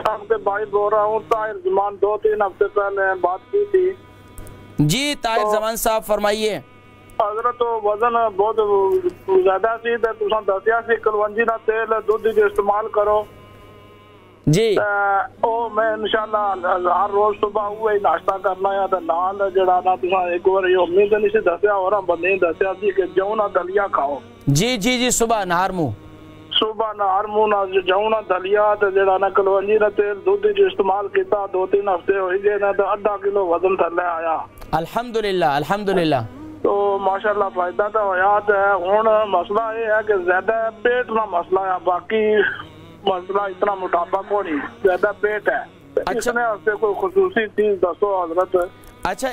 आपके भाई बोल रहा हूँ, ताहिर जमान 2-3 हफ्ते पहले बात की थी। जी ताहिर जमान साहब फरमाइए। हजरत तो वजन बहुत ज्यादा सी ते तुसा दसिया सी कलवंजी दा तेल दूध जो इस्तेमाल करो जी। ओ मैं इंशाल्लाह हर रोज सुबह वो नाश्ता करना है ते नाल जड़ा ना तुसा एक बार ये उम्मीद नहीं सी दसिया और बंदे दसिया सी कि जौ ना दलिया खाओ। जी जी जी सुबह नहर मुंह ना जौ ना दलिया ते जड़ा ना कलवंजी दा तेल दूध जो इस्तेमाल किया 2-3 हफ्ते हो गए ना तो आधा किलो वजन थले आया अल्हम्दुलिल्लाह अल्हम्दुलिल्लाह। तो माशाल्लाह फायदा तो होया है। हुन मसला ये है कि ज्यादा पेट ना मसला है, बाकी मसला इतना मोटापा को नहीं, ज्यादा पेट है। अच्छा इसने आपसे कोई खुसूसी चीज दसो हजरत। अच्छा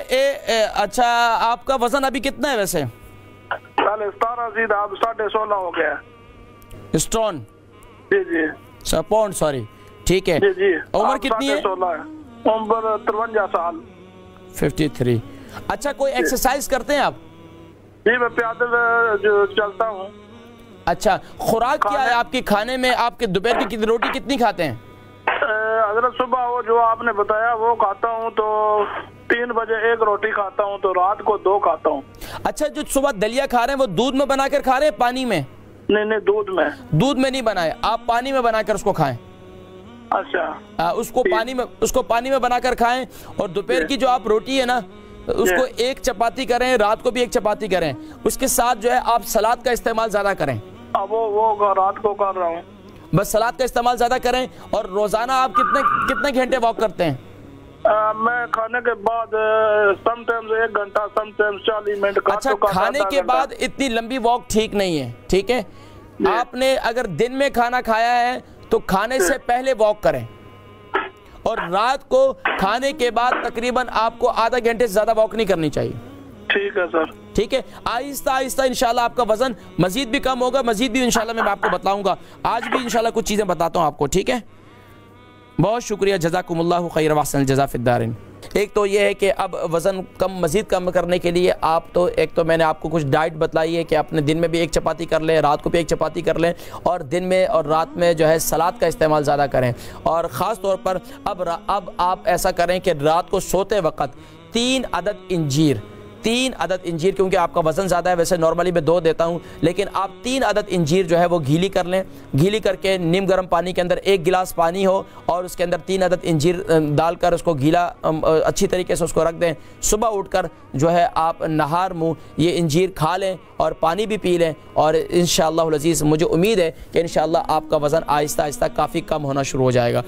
अच्छा आपका वजन अभी कितना है वैसे? कल 17 थी, अब 16.5 हो गया। स्टोन जी जी पाउंड सॉरी ठीक है। जी जी उम्र कितनी है? 16 है। उम्र 53 साल 53। अच्छा कोई एक्सरसाइज करते हैं आप? जी मैं पैदल जो चलता हूँ। अच्छा खुराक क्या है आपकी खाने में? आपके दोपहर की रोटी कितनी खाते हैं? हजरत सुबह वो जो आपने बताया वो खाता हूँ, तो 3 बजे 1 रोटी खाता हूँ, तो रात को 2 खाता हूँ। अच्छा जो सुबह दलिया खा रहे हैं वो दूध में बनाकर खा रहे हैं पानी में? नहीं दूध में। दूध में नहीं बनाए, आप पानी में बनाकर उसको खाएं। अच्छा उसको पानी में बनाकर खाएं। और दोपहर की जो आप रोटी है ना उसको 1 चपाती करें, रात को भी 1 चपाती करें। उसके साथ जो है आप सलाद का इस्तेमाल ज्यादा करें। अब वो रात को कर रहा हूँ, बस सलाद का इस्तेमाल ज्यादा करें। और रोजाना आप कितने घंटे वॉक करते हैं? मैं खाने के बाद समटाइम्स 1 घंटा, समटाइम्स 40 मिनट। अच्छा खाने के बाद इतनी लंबी वॉक ठीक नहीं है, ठीक है। आपने अगर दिन में खाना खाया है तो खाने से पहले वॉक करें, और रात को खाने के बाद तकरीबन आपको आधा घंटे से ज्यादा वॉक नहीं करनी चाहिए। ठीक है सर। ठीक है, आहिस्ता आहिस्ता इंशाल्लाह आपका वजन मजीद भी कम होगा, मजीद भी इंशाल्लाह मैं आपको बताऊंगा। आज भी इंशाल्लाह कुछ चीजें बताता हूं आपको, ठीक है। बहुत शुक्रिया, जज़ाकुमुल्लाहु खैर व अहसनल जज़ा फिद्दारिन। एक तो ये है कि अब वज़न मज़ीद कम करने के लिए आप तो एक तो मैंने आपको कुछ डाइट बताई है कि अपने दिन में भी 1 चपाती कर लें, रात को भी 1 चपाती कर लें, और दिन में और रात में जो है सलाद का इस्तेमाल ज़्यादा करें। और ख़ास तौर पर अब आप ऐसा करें कि रात को सोते वक्त 3 अदद इंजीर, क्योंकि आपका वज़न ज़्यादा है, वैसे नॉर्मली मैं 2 देता हूँ, लेकिन आप 3 अदद इंजीर जो है वो गीली कर लें। गीली करके नीम गर्म पानी के अंदर 1 गिलास पानी हो और उसके अंदर 3 अदद इंजीर डालकर उसको गीला अच्छी तरीके से उसको रख दें। सुबह उठकर जो है आप नहार मुँह ये इंजीर खा लें और पानी भी पी लें, और इंशाअल्लाह अज़ीज़ मुझे उम्मीद है कि इंशाअल्लाह आपका वज़न आहिस्ता आहिस्ता काफ़ी कम होना शुरू हो जाएगा।